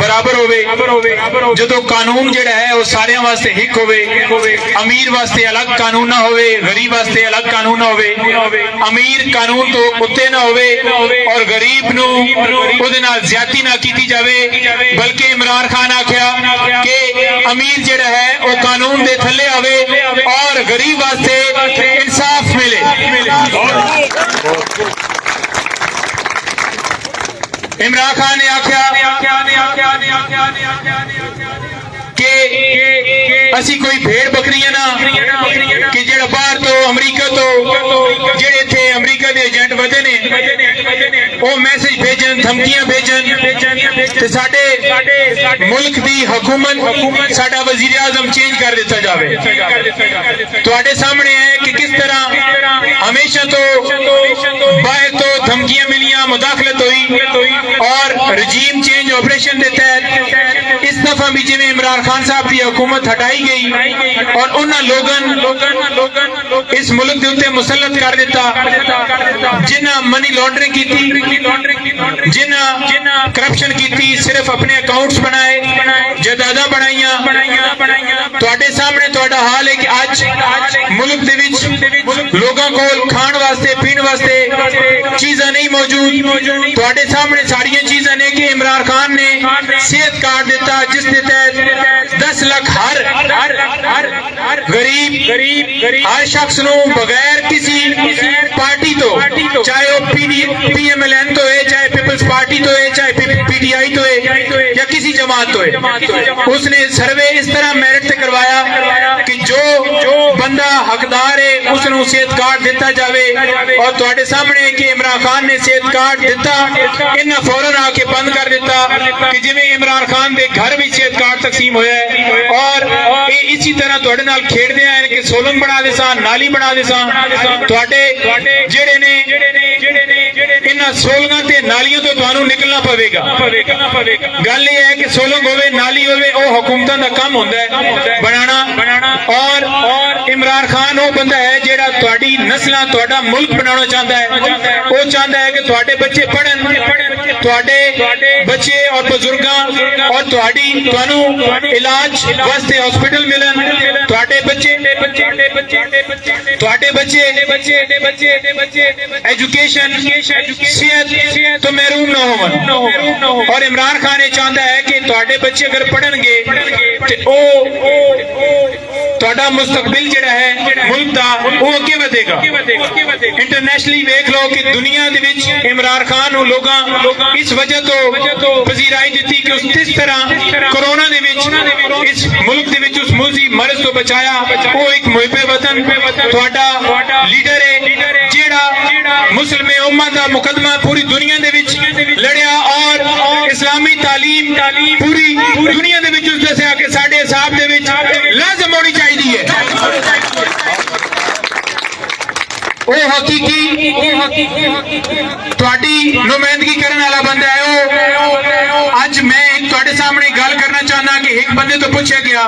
बराबर होवे, जदों कानून जिहड़ा है वो सारियां वास्ते हिक होवे, अमीर वास्ते अलग कानून ना होवे, गरीब वास्ते अलग कानून ना होवे, अमीर कानून तो उत्ते ना होवे और गरीब नूं उहदे नाल ज्यादती ना कीती जावे, बल्कि इमरान खान आख्या कि अमीर जिहड़ा है वो कानून दे थल्ले आवे और गरीब वास्ते इंसाफ मिले। इमरान खान ने आख्या कि असी कोई भेड़ बकरियां ना कि जेड़ा बाहर तो अमरीका तो जेड़े थे अमरीका दे एजेंट वधे ने वो मैसेज भेजन, धमकियां भेजन ते साडे मुल्क दी हुकूमत साडा वजीर आजम चेंज कर दिता जावे। तुहाडे सामने है कि किस तरह हमेशा तो बाहर तो धमकियां मिलियां, मुदाखलत हुई और रजीम चेंज ऑपरेशन के तहत इस दफा भी जिवें इमरान खान साहब की हुकूमत हटाई गई और उन्होंने लोगन इस मुल्क के उत्ते मुसलत कर दिता, जिन्हें मनी लॉन्ड्रिंग की, जिन्हें करप्शन की, सिर्फ अपने अकाउंट्स बनाए, जायदादां बनाइयां। तुहाडे सामने तुहाडा हाल है कि आज मुल्क दे विच लोगों को खाण वास्ते पीण वास्ते चीज़ां नहीं मौजूद। तुहाडे सामने सारियां चीज़ां ने कि इमरान खान ने सेहत कार्ड दिता जिसके तहत 10 लाख हर गरीब हर शख्स नूं बगैर किसी पार्टी तो, चाहे वो PMLN तो है, चाहे पीपल्स पार्टी तो है, चाहे PTI तो है या किसी जमात तो है, उसने सर्वे इस तरह मेरिट से करवाया कि जो बंदा हकदार है उसनूं सेहत कार्ड दिता जावे। और तुहाडे सामने कि इमरान खान ने सेहत कार्ड दिता, इन्हें फौरन आके बंद कर दिता कि जिवें इमरान खान के घर भी सेहत कार्ड तकसीम होया है और इसी तरह तुहाडे नाल खेडदे आए कि सोलन बना दे सा, नाली बना दे सा। तुहाडे जेड़े ने इन्हां सोलंगां ते नालियों तो तुहानूं निकलना पवेगा। गल यह है कि सोलंग होवे, नाली होवे, वो हुकूमतां दा काम हुंदा है बनाना और इमरान खान वो बंदा है जेड़ा तुहाडी नस्लां तुहाडा मुल्क बनाना चाहता है। वो चाहता है कि तुहाडे बच्चे पढ़न, तुहाडे बच्चे और बुजुर्गां और तुहानूं इलाज वास्ते हॉस्पिटल मिलन, तुहाडे बच्चे एजुकेशन सेहत तो महरूम न होवन। और इमरान खान ये चाहता है कि तुहाडे बच्चे अगर पढ़नगे तो तुहाडा मुस्तकबिल जिहड़ा है मुल्क दा वो अगे वधेगा। इंटरनेशनली वेख लो कि दुनिया दे विच इमरान खान नूं लोगां इस वजह तो पजीराई दी कि उस किस तरह कोरोना दे विच इस मुल्क दे विच उस मूजी मरज तो बचाया। वो एक मुहिबे वतन तुहाडा लीडर है जेड़ा मुस्लिम उम्मत दा मुकदमा पूरी दुनिया दे विच लड़िया और इस्लामी तालीम पूरी दुनिया दे विच उस दस्सिया कि साडे हिसाब दे विच लाजम होनी चाहिए है। वो हकीकी तुहाडी नुमाइंदगी करने वाला बंदा है। अज मैं तुहाडे सामने गल करना चाहना कि एक बंदे तो पूछा गया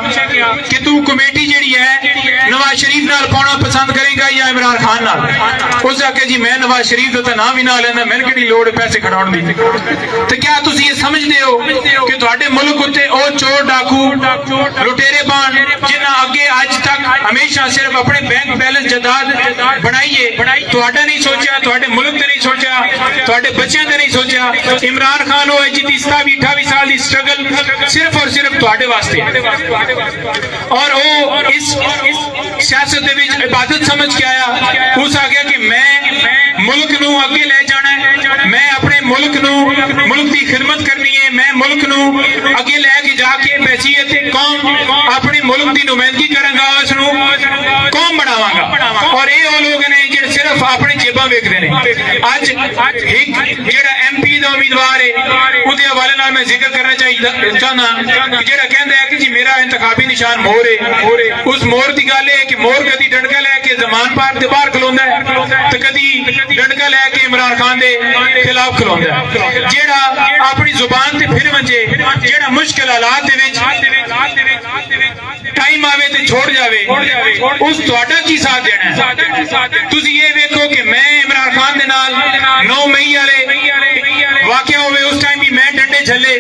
कि तू कमेटी जिहड़ी है नवाज शरीफ नाल पाउणा पसंद करेगा या इमरान खान नाल। उस आखे जी मैं नवाज शरीफ दा नाम भी ना लेना, मैनूं किहड़ी लोड़ पैसे खड़ाउण दी। ते क्या तुसीं ये समझदे हो कि तुहाडे मुल्क उत्ते ओ चोर डाकू लुटेरे बाण जिन्हां अगे अज तक हमेशा सिर्फ अपने बैंक बैलेंस जायदाद बनाइए, तुहाडा नहीं सोचा, तुहाडे मुल्क ने नहीं सोचा, तुहाडे बच्चों ने नहीं सोचा। इमरान खान हो जिहदी 27-28 साल की स्ट्रगल सिर्फ और सिर्फ तुहाडे वास्ते और वो इस सियासत दे विच इबादत समझ के आया। उस आ गया कि मैं मुल्क नूं अगे ले जाना है, मैं अपने मुल्क की खिदमत करनी है, मैं मुल्क नूं अगे लैके जाके बैसीयत कौम अपने मुल्क की नुमाइंदगी करांगा, उसनूं कौम बनावांगा। और ये वो लोग ने जिहड़े सिर्फ अपने जेबां वेखदे ने। अज एक जिहड़ा MP दा उम्मीदवार है उहदे हवाले नाल मैं जिक्र करना चाहना कि जिहड़ा कहंदा है कि जी मेरा इंतखाबी निशान मोर है। उस मोर की गल है कि मोर कदी डंडका लैके जमान पार्क दे बाहर खलोंदा है ते कदी डंडका लैके इमरान खान दे खिलाफ खलोंदा है। जिहड़ा अपनी जुबान ते फिर वंजे, जिहड़ा मुश्किल हालात दे विच टाइम आवे ते छोड़ जावे, उस तुहाडा की साथ देना है। तुसीं ये वेखो कि मैं इमरान खान दे नाल 9 मई वाले ਵਾਕਿਆ ਹੋਵੇ ਉਸ ਟਾਈਮ ਵੀ ਮੈਂ ਡੰਡੇ ਝੱਲੇ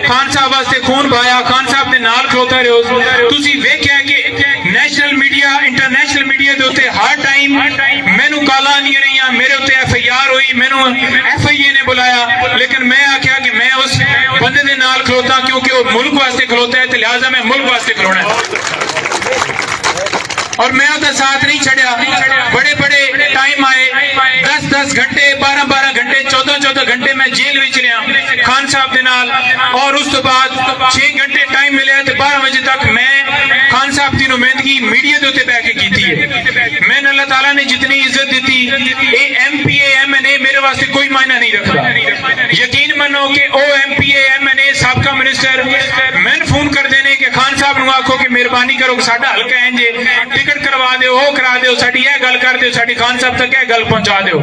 ਖਾਨ ਸਾਹਿਬ ਵਾਸਤੇ ਖੂਨ ਪਾਇਆ ਖਾਨ ਸਾਹਿਬ ਦੇ ਨਾਲ ਖਲੋਤਾ ਰਹੋ ਤੁਸੀਂ ਵੇਖਿਆ ਕਿ ਨੈਸ਼ਨਲ ਮੀਡੀਆ ਇੰਟਰਨੈਸ਼ਨਲ ਮੀਡੀਆ ਦੇ ਉੱਤੇ ਹਰ ਟਾਈਮ ਮੈਨੂੰ ਕਾਲਾਂ ਆਉਂਦੀਆਂ ਰਹੀਆਂ ਮੇਰੇ ਉੱਤੇ FIR ਹੋਈ ਮੈਨੂੰ FIA ਨੇ ਬੁਲਾਇਆ ਲੇਕਿਨ ਮੈਂ ਆਖਿਆ ਕਿ ਮੈਂ ਉਸ ਬੰਦੇ ਦੇ ਨਾਲ ਖਲੋਤਾ ਕਿਉਂਕਿ ਉਹ ਮੁਲਕ ਵਾਸਤੇ ਖਲੋਤਾ ਹੈ ਤੇ ਲਿਹਾਜ਼ਾ ਮੈਂ ਮੁਲਕ ਵਾਸਤੇ ਖਲੋਣਾ है और मैं उसका साथ नहीं छड़िया बड़े बड़े टाइम आए 10-10 घंटे 12-12 घंटे 14-14 घंटे मैं जेल विच रहा खान साहब के नाल और उस तो बाद 6 घंटे टाइम मिले तो 12 बजे तक मैं खान साहब की नुमाइंदगी मीडिया के उत्ते बह के की है मैंने अल्लाह ताला ने जितनी इज्जत दी ये MPA MNA मेरे वास्ते कोई मायना नहीं रखता यकीन मनो कि ओ MPA MNA साबका मिनिस्टर मैंने फोन कर देने कि खान साहब नूं आखो कि मेहरबानी करो कि साडा हल्का इंज टिकट करवा दो वो करा दो साडी यह गल कर दो साडी खान साहब तक यह गल पहुंचा दो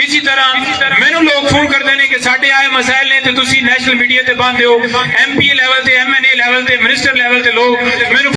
इसी तरह मैनू लोग फोन कर देने कि साडे आए मसाइल ने ते तुसी नेशनल मीडिया ते बांधे हो MPA लेवल ते MNA लेवल ते मिनिस्टर लेवल ते लोग मैनू